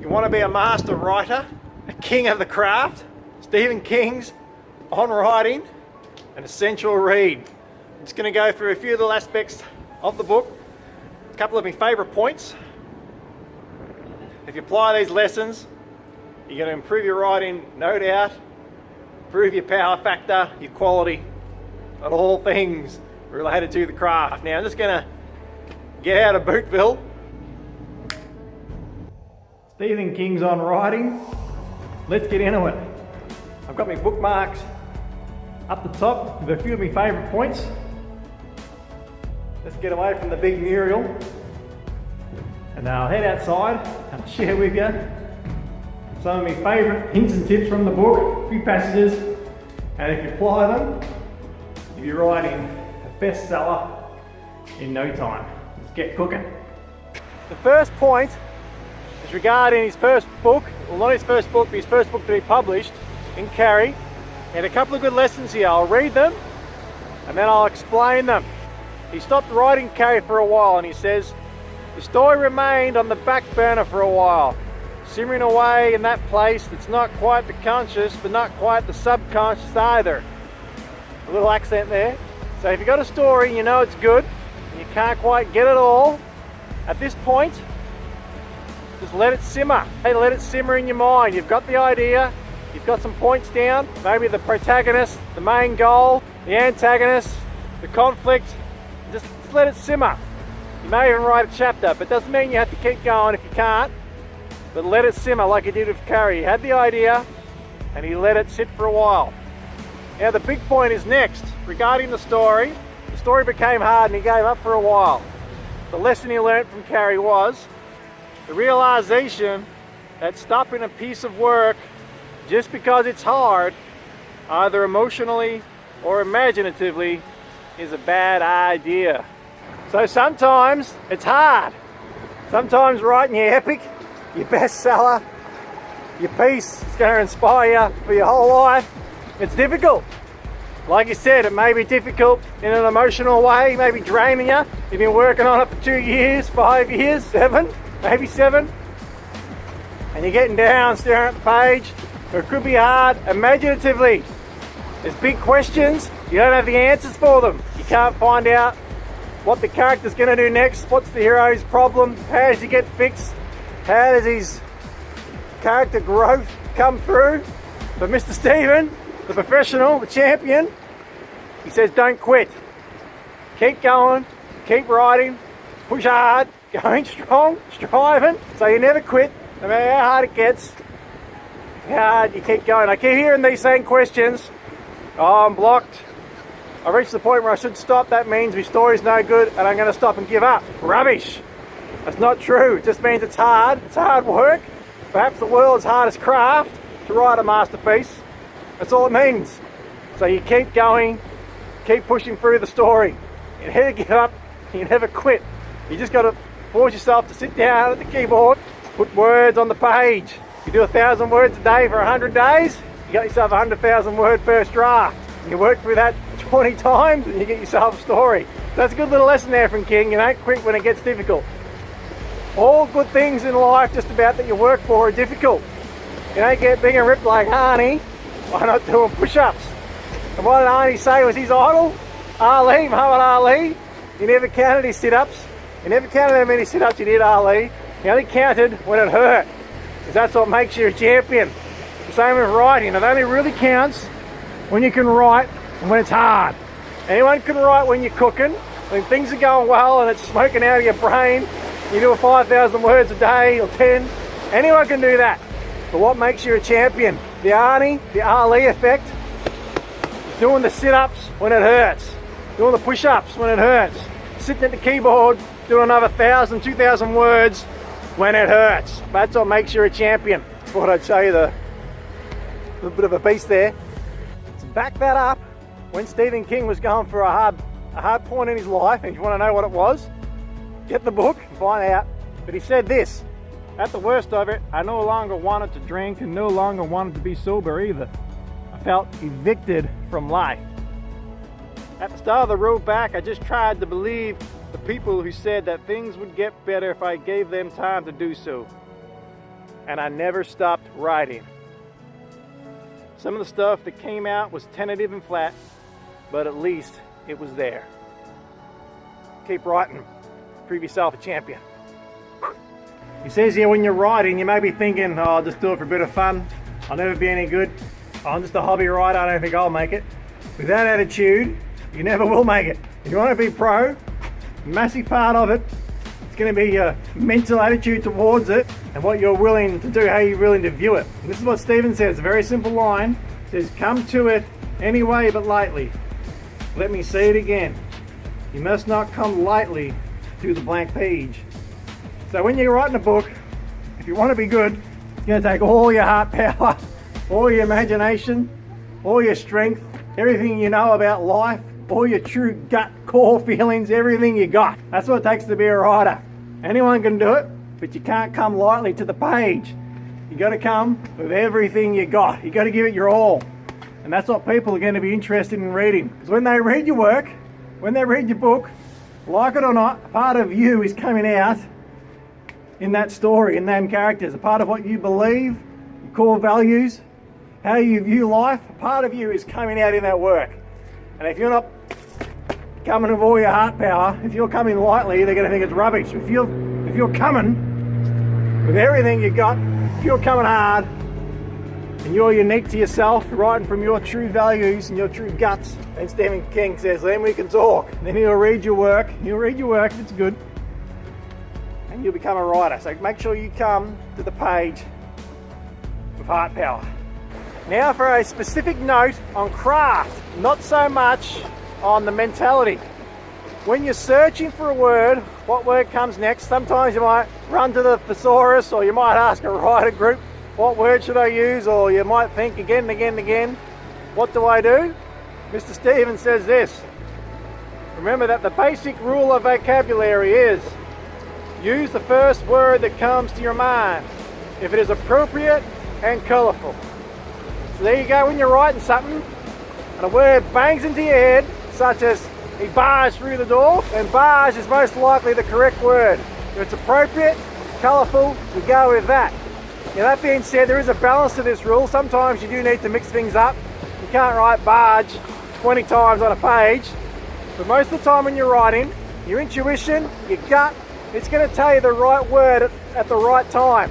you want to be a master writer, a king of the craft, Stephen King's On Writing, an essential read. I'm just going to go through a few little aspects of the book, a couple of my favourite points. If you apply these lessons, you're going to improve your writing, no doubt, improve your power factor, your quality, and all things related to the craft. Now I'm just going to get out of Bootville. Stephen King's On Writing. Let's get into it. I've got my bookmarks up the top with a few of my favourite points. Let's get away from the big mural. And then I'll head outside and share with you some of my favourite hints and tips from the book, a few passages, and if you apply them, you'll be writing a bestseller in no time. Let's get cooking. The first point is regarding his first book, well not his first book, but his first book to be published in Carrie. And a couple of good lessons here. I'll read them and then I'll explain them. He stopped writing Carrie for a while and he says, the story remained on the back burner for a while, simmering away in that place that's not quite the conscious but not quite the subconscious either. A little accent there. So if you've got a story and you know it's good and you can't quite get it all, at this point, just let it simmer. Hey, let it simmer in your mind. You've got the idea, you've got some points down, maybe the protagonist, the main goal, the antagonist, the conflict. Just let it simmer. You may even write a chapter, but it doesn't mean you have to keep going if you can't. But let it simmer like he did with Carrie. He had the idea and he let it sit for a while. Now the big point is next. Regarding the story became hard and he gave up for a while. The lesson he learned from Carrie was the realization that stopping a piece of work just because it's hard, either emotionally or imaginatively, is a bad idea. So sometimes it's hard. Sometimes writing your epic, your bestseller, your piece is going to inspire you for your whole life. It's difficult. Like you said, it may be difficult in an emotional way, maybe draining you. You've been working on it for 2 years, 5 years, 7, maybe 7. And you're getting down, staring at the page. Or it could be hard imaginatively. There's big questions, you don't have the answers for them. You can't find out what the character's going to do next, what's the hero's problem, how does he get fixed, how does his character growth come through. But Mr. Stephen, the professional, the champion, he says don't quit. Keep going, keep writing, push hard, going strong, striving, so you never quit, no matter how hard it gets, how hard you keep going. I keep hearing these same questions. Oh, I'm blocked. I reached the point where I should stop. That means my story's no good and I'm going to stop and give up. Rubbish. That's not true. It just means it's hard. It's hard work. Perhaps the world's hardest craft to write a masterpiece. That's all it means. So you keep going, keep pushing through the story. You never give up, you never quit. You just got to force yourself to sit down at the keyboard, put words on the page. You do 1,000 words a day for 100 days, you got yourself a 100,000 word first draft. You work through that 20 times and you get yourself a story. So that's a good little lesson there from King. You don't quit when it gets difficult. All good things in life just about that you work for are difficult. You don't get big and ripped like Arnie by not doing push-ups. And what did Arnie say was his idol? Ali, Muhammad Ali. He never counted his sit-ups. He never counted how many sit-ups he did, Ali. He only counted when it hurt. Because that's what makes you a champion. The same with writing. It only really counts when you can write and when it's hard. Anyone can write when you're cooking, when things are going well and it's smoking out of your brain. You do 5,000 words a day or 10. Anyone can do that. But what makes you a champion? The Arnie, the Ali effect, is doing the sit-ups when it hurts. Doing the push-ups when it hurts. Sitting at the keyboard, doing another 1,000, 2,000 words when it hurts. That's what makes you a champion. Thought I'd show you the bit of a beast there. To back that up, when Stephen King was going for a hard point in his life, and if you want to know what it was, get the book and find out. But he said this: at the worst of it, I no longer wanted to drink and no longer wanted to be sober either. I felt evicted from life. At the start of the road back, I just tried to believe the people who said that things would get better if I gave them time to do so. and I never stopped writing. Some of the stuff that came out was tentative and flat, but at least it was there. Keep writing. Prove yourself a champion. He says here, when you're writing, you may be thinking, oh, I'll just do it for a bit of fun. I'll never be any good. I'm just a hobby writer. I don't think I'll make it. With that attitude, you never will make it. If you want to be pro, a massive part of it, it's going to be your mental attitude towards it and what you're willing to do, how you're willing to view it. And this is what Stephen says, a very simple line. He says, come to it anyway but lightly. Let me say it again. You must not come lightly to the blank page. So when you're writing a book, if you want to be good, it's going to take all your heart power, all your imagination, all your strength, everything you know about life, all your true gut core feelings, everything you got. That's what it takes to be a writer. Anyone can do it, but you can't come lightly to the page. You got to come with everything you got. You got to give it your all. And that's what people are going to be interested in reading. Because when they read your work, when they read your book, like it or not, a part of you is coming out in that story, in them characters. A part of what you believe, your core values, how you view life, a part of you is coming out in that work. And if you're not coming with all your heart power, if you're coming lightly, they're going to think it's rubbish. If you're coming with everything you got, if you're coming hard, and you're unique to yourself, writing from your true values and your true guts, then Stephen King says, then we can talk. Then he'll read your work. He'll read your work if it's good, and you'll become a writer. So make sure you come to the page with heart power. Now for a specific note on craft, not so much on the mentality. When you're searching for a word, what word comes next? Sometimes you might run to the thesaurus, or you might ask a writer group, what word should I use? Or you might think again and again and again, what do I do? Mr. Stevens says this. Remember that the basic rule of vocabulary is use the first word that comes to your mind, if it is appropriate and colourful. So there you go, when you're writing something and a word bangs into your head, such as he barged through the door, then barge is most likely the correct word. If it's appropriate, colourful, we go with that. Now that being said, there is a balance to this rule. Sometimes you do need to mix things up. You can't write barge 20 times on a page. But most of the time when you're writing, your intuition, your gut, it's going to tell you the right word at the right time.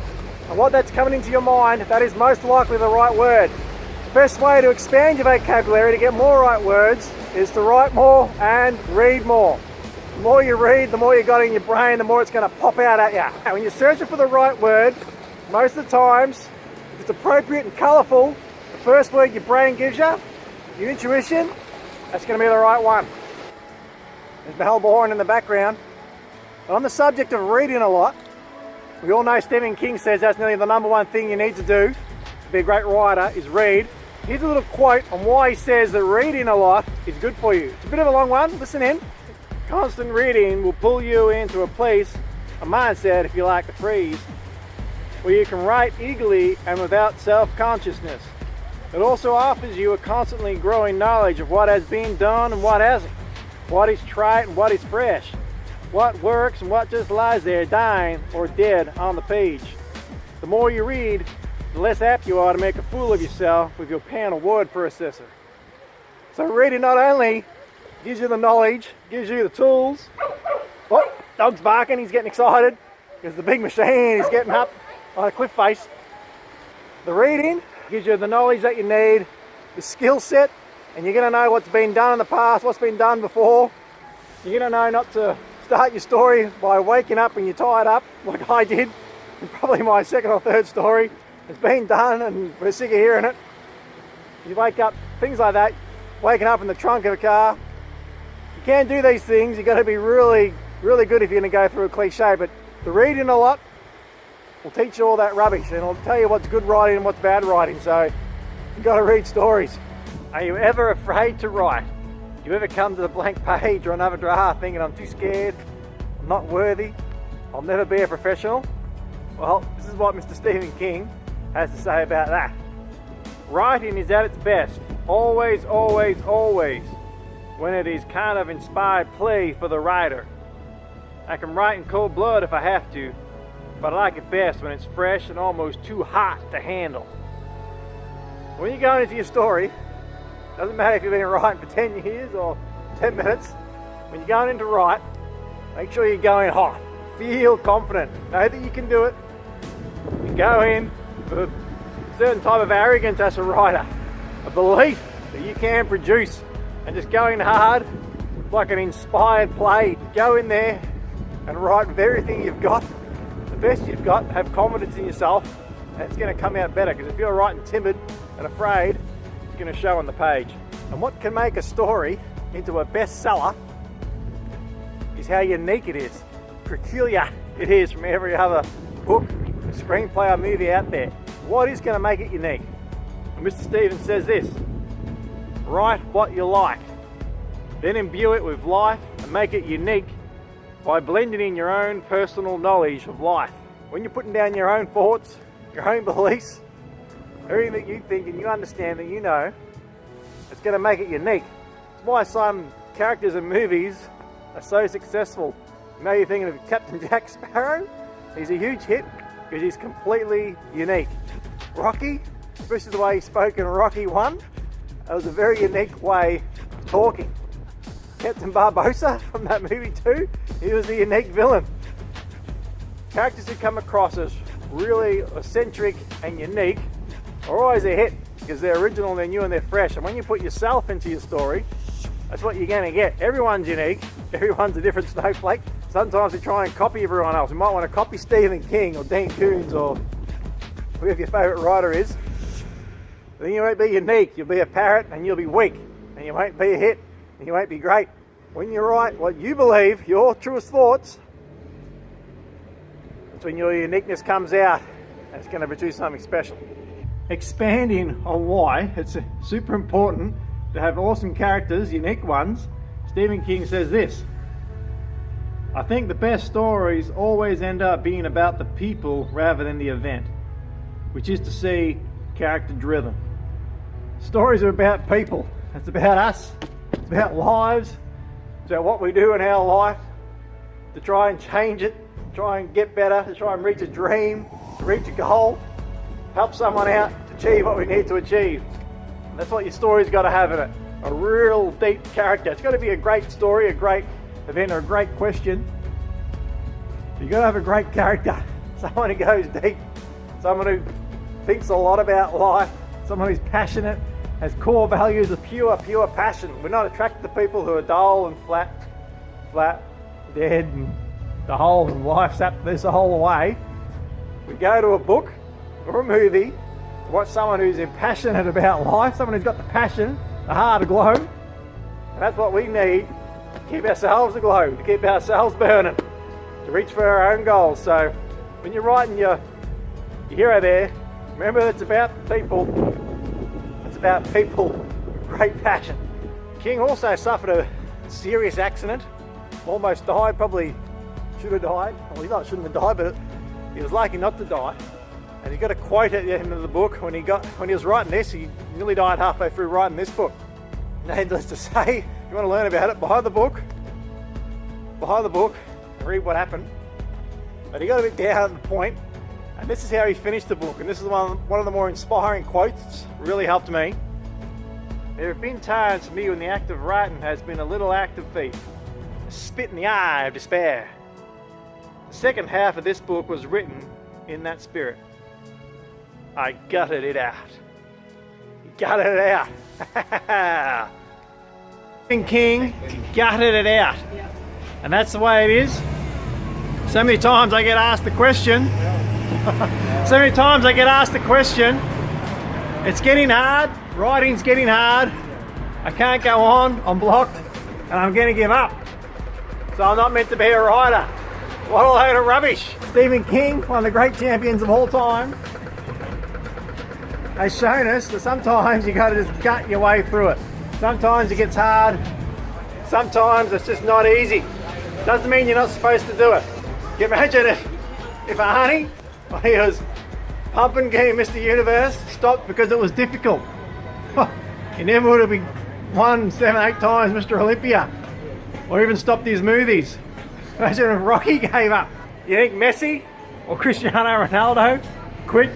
And what that's coming into your mind, that is most likely the right word. The best way to expand your vocabulary to get more right words is to write more and read more. The more you read, the more you got in your brain, the more it's going to pop out at you. And when you're searching for the right word, most of the times, if it's appropriate and colourful, the first word your brain gives you, your intuition, that's going to be the right one. There's Melbourne in the background. But on the subject of reading a lot, we all know Stephen King says that's nearly the number one thing you need to do to be a great writer, is read. Here's a little quote on why he says that reading a lot is good for you. It's a bit of a long one, listen in. Constant reading will pull you into a place, a mindset, if you like the phrase, where you can write eagerly and without self-consciousness. It also offers you a constantly growing knowledge of what has been done and what hasn't, what is trite and what is fresh, what works and what just lies there dying or dead on the page. The more you read, the less apt you are to make a fool of yourself with your pen or word processor. So reading not only gives you the knowledge, gives you the tools. Oh, dog's barking, he's getting excited because the big machine is getting up on a cliff face. The reading gives you the knowledge that you need, the skill set, and you're going to know what's been done in the past, what's been done before. You're going to know not to start your story by waking up when you're tired up, like I did, and probably my second or third story. It's been done and we're sick of hearing it. You wake up, things like that, waking up in the trunk of a car. You can't do these things, you've got to be really, really good if you're going to go through a cliche, but the reading a lot will teach you all that rubbish and it'll tell you what's good writing and what's bad writing, so you've got to read stories. Are you ever afraid to write? Do you ever come to the blank page or another draft thinking, I'm too scared, I'm not worthy, I'll never be a professional? Well, this is what Mr. Stephen King has to say about that. Writing is at its best, always, always, always, when it is kind of inspired play for the writer. I can write in cold blood if I have to, but I like it best when it's fresh and almost too hot to handle. When you're going into your story, doesn't matter if you've been writing for 10 years or 10 minutes, when you're going in to write, make sure you're going hot. Feel confident. Know that you can do it. You go in with a certain type of arrogance as a writer, a belief that you can produce, and just going hard like an inspired play. Go in there and write with everything you've got, the best you've got, have confidence in yourself, and it's going to come out better, because if you're writing timid and afraid, it's going to show on the page. And what can make a story into a bestseller is how unique it is, peculiar it is from every other book, screenplay or movie out there. What is going to make it unique? And Mr. Stevens says this: write what you like, then imbue it with life and make it unique by blending in your own personal knowledge of life. When you're putting down your own thoughts, your own beliefs, everything that you think and you understand that you know, it's going to make it unique. It's why some characters in movies are so successful. You know, you're thinking of Captain Jack Sparrow? He's a huge hit because he's completely unique. Rocky, especially the way he spoke in Rocky 1, that was a very unique way of talking. Captain Barbossa from that movie too, he was a unique villain. Characters who come across as really eccentric and unique are always a hit because they're original, they're new and they're fresh. And when you put yourself into your story, that's what you're going to get. Everyone's unique, everyone's a different snowflake. Sometimes we try and copy everyone else. We might want to copy Stephen King or Dean Koontz or whoever your favourite writer is. Then you won't be unique, you'll be a parrot and you'll be weak, and you won't be a hit and you won't be great. When you write what you believe, your truest thoughts, that's when your uniqueness comes out and it's going to produce something special. Expanding on why it's super important to have awesome characters, unique ones, Stephen King says this: I think the best stories always end up being about the people rather than the event, which is to say, character driven. Stories are about people. It's about us. It's about lives. It's about what we do in our life to try and change it, to try and get better, to try and reach a dream, to reach a goal, help someone out to achieve what we need to achieve. And that's what your story's got to have in it. A real deep character. It's got to be a great story, a great event, or a great question. You've got to have a great character. Someone who goes deep. Someone who thinks a lot about life. Someone who's passionate, has core values of pure passion. We're not attracted to people who are dull and flat, dead, and the whole life sapped this whole away. We go to a book or a movie to watch someone who's passionate about life, someone who's got the passion, the heart aglow. And that's what we need to keep ourselves aglow, to keep ourselves burning, to reach for our own goals. So when you're writing your hero there, remember it's about people. It's about people with great passion. King also suffered a serious accident, almost died, probably should have died. Well, he shouldn't have died, but he was lucky not to die. And he got a quote at the end of the book when he was writing this. He nearly died halfway through writing this book. Needless to say, if you want to learn about it, buy the book, and read what happened. But he got a bit down at the point, and this is how he finished the book. And this is one of the more inspiring quotes. It's really helped me. There have been times for me when the act of writing has been a little act of faith, a spit in the eye of despair. The second half of this book was written in that spirit. I gutted it out. He gutted it out. King gutted it out. And that's the way it is. So many times I get asked the question. It's getting hard. Writing's getting hard. I can't go on. I'm blocked. And I'm going to give up. So I'm not meant to be a writer. What a load of rubbish. Stephen King, one of the great champions of all time, has shown us that sometimes you got to just gut your way through it. Sometimes it gets hard. Sometimes it's just not easy. Doesn't mean you're not supposed to do it. Can you imagine if Arnie, when he was pumping Game Mr. Universe, stopped because it was difficult? He never would have won 7, 8 times Mr. Olympia, or even stopped his movies. Imagine if Rocky gave up. You think Messi or Cristiano Ronaldo quit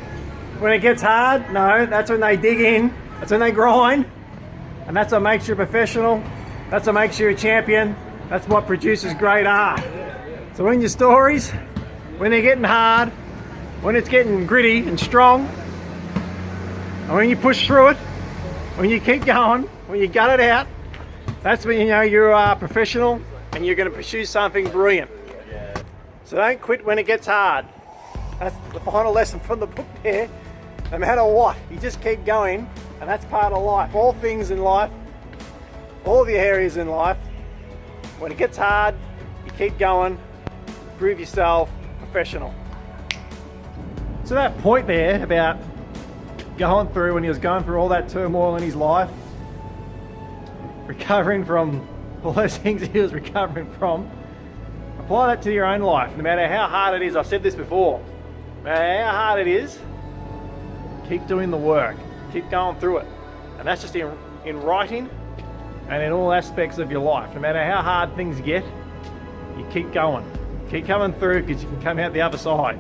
when it gets hard? No, that's when they dig in, that's when they grind, and that's what makes you a professional, that's what makes you a champion, that's what produces great art. So in your stories, when they're getting hard, when it's getting gritty and strong, and when you push through it, when you keep going, when you gut it out, that's when you know you are professional and you're going to pursue something brilliant. So don't quit when it gets hard. That's the final lesson from the book there. No matter what, you just keep going, and that's part of life. All things in life, all the areas in life, when it gets hard, you keep going, prove yourself professional. So that point there about going through, when he was going through all that turmoil in his life, recovering from all those things he was recovering from, apply that to your own life. No matter how hard it is, I've said this before, no matter how hard it is, keep doing the work, keep going through it. And that's just in writing and in all aspects of your life. No matter how hard things get, you keep going, keep coming through, because you can come out the other side.